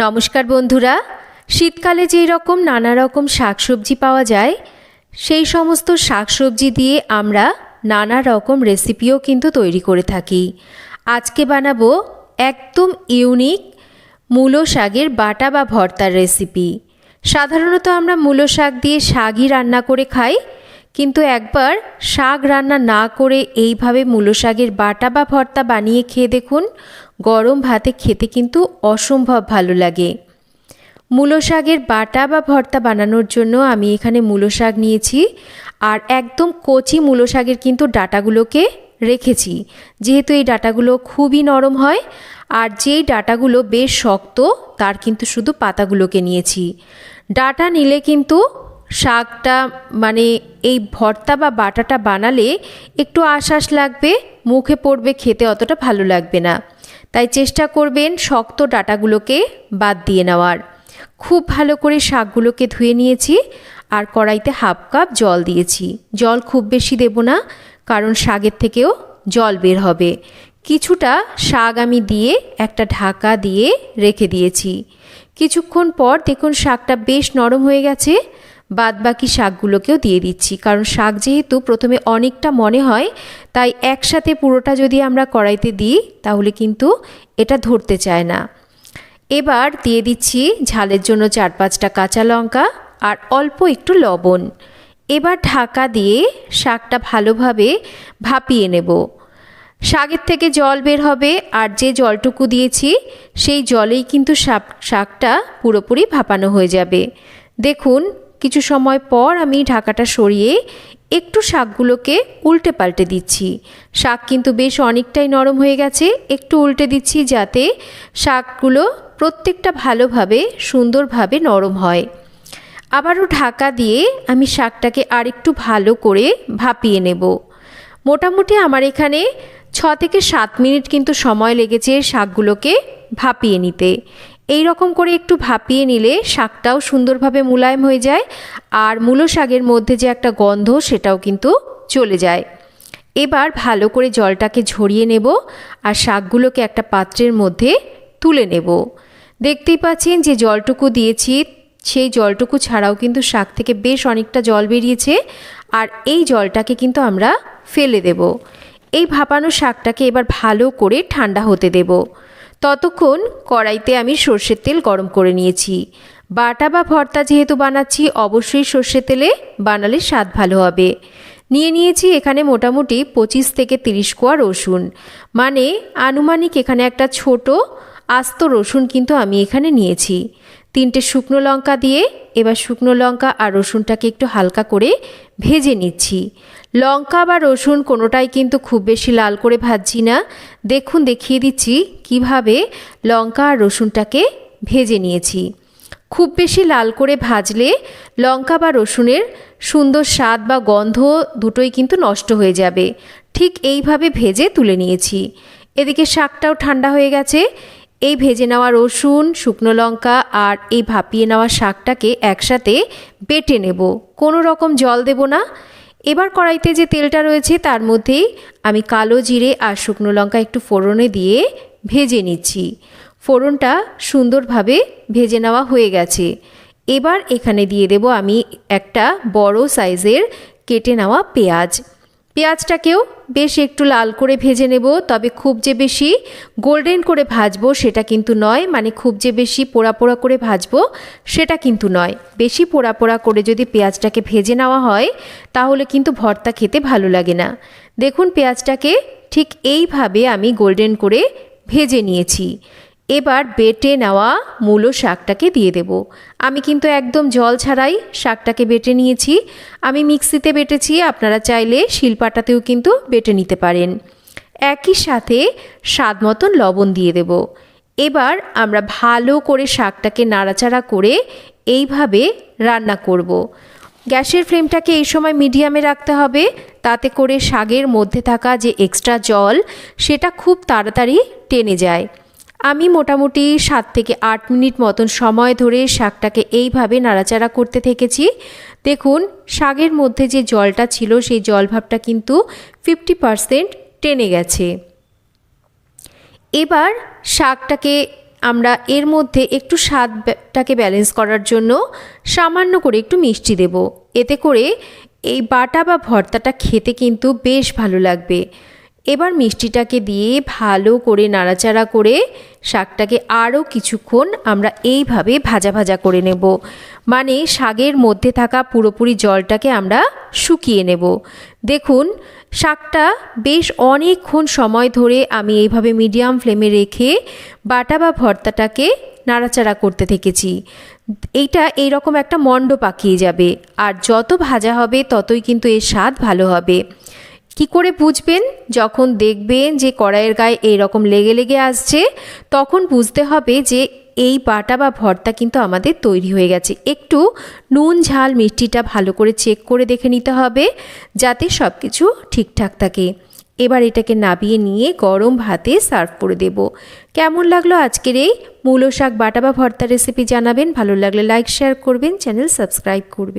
নমস্কার বন্ধুরা, শীতকালে যেই রকম নানা রকম শাকসবজি পাওয়া যায় সেই সমস্ত শাকসবজি দিয়ে আমরা নানা রকম রেসিপিও কিন্তু তৈরি করে থাকি। আজকে বানাবো একদম ইউনিক মূলো শাকের বাটা বা ভর্তার রেসিপি। সাধারণত আমরা মূলো শাক দিয়ে শাকই রান্না করে খাই, কিন্তু একবার শাক রান্না না করে এইভাবে মূলো শাকের বাটা বা ভর্তা বানিয়ে খেয়ে দেখুন, গরম ভাতে খেতে কিন্তু অসম্ভব ভালো লাগে। মূলো শাকের বাটা বা ভর্তা বানানোর জন্য আমি এখানে মূলো শাক নিয়েছি, আর একদম কচি মূলো শাকের কিন্তু ডাঁটাগুলোকে রেখেছি, যেহেতু এই ডাঁটাগুলো খুবই নরম হয়। আর যেই ডাঁটাগুলো বেশ শক্ত তার কিন্তু শুধু পাতাগুলোকে নিয়েছি। ডাঁটা নিলে কিন্তু শাকটা মানে এই ভর্তা বা বাটাটা বানালে একটু আঁশ লাগবে, মুখে পড়বে, খেতে অতটা ভালো লাগবে না। তাই চেষ্টা করবেন শক্ত ডাঁটাগুলোকে বাদ দিয়ে নেওয়ার। খুব ভালো করে শাকগুলোকে ধুয়ে নিয়েছি, আর কড়াইতে হাফ কাপ জল দিয়েছি। জল খুব বেশি দেব না, কারণ শাকের থেকেও জল বের হবে। কিছুটা শাক আমি দিয়ে একটা ঢাকা দিয়ে রেখে দিয়েছি। কিছুক্ষণ পর দেখুন শাকটা বেশ নরম হয়ে গেছে। বাদবাকি শাকগুলোকেও দিয়ে দিচ্ছি, কারণ শাক যেহেতু প্রথমে অনেকটা মনে হয়, তাই একসাথে পুরোটা যদি আমরা কড়াইতে দিই তাহলে কিন্তু এটা ধরতে চায় না। এবার দিয়ে দিচ্ছি ঝালের জন্য 4-5টা কাঁচা লঙ্কা আর অল্প একটু লবণ। এবার ঢাকা দিয়ে শাকটা ভালোভাবে ভাপিয়ে নেব। শাকের থেকে জল বের হবে, আর যে জলটুকু দিয়েছি সেই জলেই কিন্তু শাকটা পুরোপুরি ভাপানো হয়ে যাবে। দেখুন কিছু সময় পর আমি ঢাকাটা সরিয়ে একটু শাকগুলোকে উল্টে পাল্টে দিচ্ছি। শাক কিন্তু বেশ অনেকটাই নরম হয়ে গেছে, একটু উল্টে দিচ্ছি যাতে শাকগুলো প্রত্যেকটা ভালোভাবে সুন্দরভাবে নরম হয়। আবারও ঢাকা দিয়ে আমি শাকটাকে আরেকটু ভালো করে ভাপিয়ে নেব। মোটামুটি আমার এখানে 6 থেকে 7 মিনিট কিন্তু সময় লেগেছে শাকগুলোকে ভাপিয়ে নিতে। এই রকম করে একটু ভাপিয়ে নিলে শাকটাও সুন্দরভাবে মুলায়ম হয়ে যায়, আর মূলো শাকের মধ্যে যে একটা গন্ধ সেটাও কিন্তু চলে যায়। এবার ভালো করে জলটাকে ঝরিয়ে নেব, আর শাকগুলোকে একটা পাত্রের মধ্যে তুলে নেব। দেখতেই পাচ্ছেন যে জলটুকু দিয়েছি সেই জলটুকু ছাড়াও কিন্তু শাক থেকে বেশ অনেকটা জল বেরিয়েছে, আর এই জলটাকে কিন্তু আমরা ফেলে দেব। এই ভাপানো শাকটাকে এবার ভালো করে ঠান্ডা হতে দেব। ততক্ষণ কড়াইতে আমি সর্ষের তেল গরম করে নিয়েছি। বাটা বা ভর্তা যেহেতু বানাচ্ছি, অবশ্যই সর্ষের তেলে বানালে স্বাদ ভালো হবে। নিয়েছি এখানে মোটামুটি 25 থেকে 30 কোয়া রসুন, মানে আনুমানিক এখানে একটা ছোট আস্ত রসুন কিন্তু আমি এখানে নিয়েছি। 3টে শুকনো লঙ্কা দিয়ে এবার শুকনো লঙ্কা আর রসুনটাকে একটু হালকা করে ভেজে নিচ্ছি। লঙ্কা বা রসুন কোনোটাই কিন্তু খুব বেশি লাল করে ভাজছি না। দেখুন দেখিয়ে দিচ্ছি কিভাবে লঙ্কা আর রসুনটাকে ভেজে নিয়েছি। খুব বেশি লাল করে ভাজলে লঙ্কা বা রসুনের সুন্দর স্বাদ বা গন্ধ দুটোই কিন্তু নষ্ট হয়ে যাবে। ঠিক এইভাবে ভেজে তুলে নিয়েছি। এদিকে শাকটাও ঠান্ডা হয়ে গেছে। এই ভেজে নেওয়া রসুন, শুকনো লঙ্কা আর এই ভাপিয়ে নেওয়া শাকটাকে একসাথে বেটে নেব, কোনো রকম জল দেব না। এবার কড়াইতে যে তেলটা রয়েছে তার মধ্যেই আমি কালো জিরে আর শুকনো লঙ্কা একটু ফোড়নে দিয়ে ভেজে নিচ্ছি। ফোড়নটা সুন্দরভাবে ভেজে নেওয়া হয়ে গেছে। এবার এখানে দিয়ে দেব আমি একটা বড় সাইজের কেটে নেওয়া পেঁয়াজ। পেঁয়াজটাকেও বেশ একটু লাল করে ভেজে নেব, তবে খুব যে বেশি গোল্ডেন করে ভাজবো সেটা কিন্তু নয়, মানে খুব যে বেশি পোড়া পোড়া করে ভাজবো সেটা কিন্তু নয়। বেশি পোড়া পোড়া করে যদি পেঁয়াজটাকে ভেজে নেওয়া হয় তাহলে কিন্তু ভর্তা খেতে ভালো লাগে না। দেখুন পেঁয়াজটাকে ঠিক এইভাবে আমি গোল্ডেন করে ভেজে নিয়েছি। এবার বেটে নেওয়া মূলো শাকটাকে দিয়ে দেব। আমি কিন্তু একদম জল ছাড়াই শাকটাকে বেটে নিয়েছি। আমি মিক্সিতে বেটেছি, আপনারা চাইলে শিলপাটাতেও কিন্তু বেটে নিতে পারেন। একই সাথে স্বাদ মতন লবণ দিয়ে দেব। এবার আমরা ভালো করে শাকটাকে নাড়াচাড়া করে এইভাবে রান্না করব। গ্যাসের ফ্লেমটাকে এই সময় মিডিয়ামে রাখতে হবে, তাতে করে শাকের মধ্যে থাকা যে এক্সট্রা জল সেটা খুব তাড়াতাড়ি টেনে যায়। আমি মোটামুটি 7 থেকে 8 মিনিট মতন সময় ধরে শাকটাকে এইভাবে নাড়াচাড়া করতে থেকেছি। দেখুন শাকের মধ্যে যে জলটা ছিল সেই জল ভাবটা কিন্তু 50% টেনে গেছে। এবার শাকটাকে আমরা এর মধ্যে একটু স্বাদটাকে ব্যালেন্স করার জন্য সামান্য করে একটু মিষ্টি দেব। এতে করে এই বাটা বা ভর্তাটা খেতে কিন্তু বেশ ভালো লাগবে। এবার মিষ্টিটাকে দিয়ে ভালো করে নাড়াচাড়া করে শাকটাকে আরও কিছুক্ষণ আমরা এইভাবে ভাজা ভাজা করে নেব। মানে শাকের মধ্যে থাকা পুরোপুরি জলটাকে আমরা শুকিয়ে নেব। দেখুন শাকটা বেশ অনেকক্ষণ সময় ধরে আমি এইভাবে মিডিয়াম ফ্লেমে রেখে বাটা বা ভর্তাটাকে নাড়াচাড়া করতে থেকেছি। এইটা এইরকম একটা মণ্ড পাকিয়ে যাবে, আর যত ভাজা হবে ততই কিন্তু এর স্বাদ ভালো হবে। কি করে বুঝবেন? যখন দেখবেন যে কড়াইয়ের গায়ে এইরকম লেগে লেগে আসছে, তখন বুঝতে হবে যে এই বাটা বা ভর্তা কিন্তু আমাদের তৈরি হয়ে গেছে। একটু নুন ঝাল মিষ্টিটা ভালো করে চেক করে দেখে নিতে হবে যাতে সব কিছু ঠিকঠাক থাকে। এবার এটাকে নাবিয়ে নিয়ে গরম ভাতে সার্ভ করে দেব। কেমন লাগলো আজকের এই মূলো শাক বাটা বা ভর্তা রেসিপি জানাবেন। ভালো লাগলে লাইক শেয়ার করবেন, চ্যানেল সাবস্ক্রাইব করবেন।